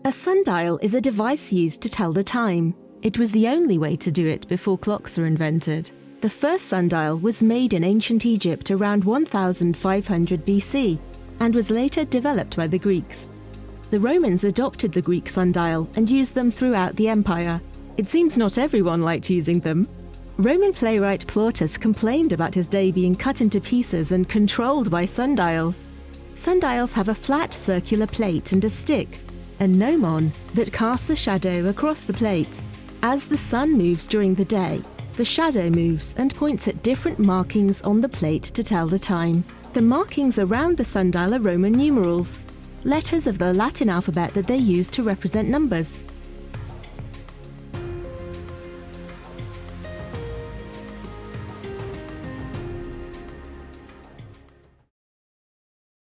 A sundial is a device used to tell the time. It was the only way to do it before clocks were invented. The first sundial was made in ancient Egypt around 1500 BC and was later developed by the Greeks. The Romans adopted the Greek sundial and used them throughout the empire. It seems not everyone liked using them. Roman playwright Plautus complained about his day being cut into pieces and controlled by sundials. Sundials have a flat circular plate and a stick, a gnomon, that casts a shadow across the plate. As the sun moves during the day, the shadow moves and points at different markings on the plate to tell the time. The markings around the sundial are Roman numerals, letters of the Latin alphabet that they use to represent numbers.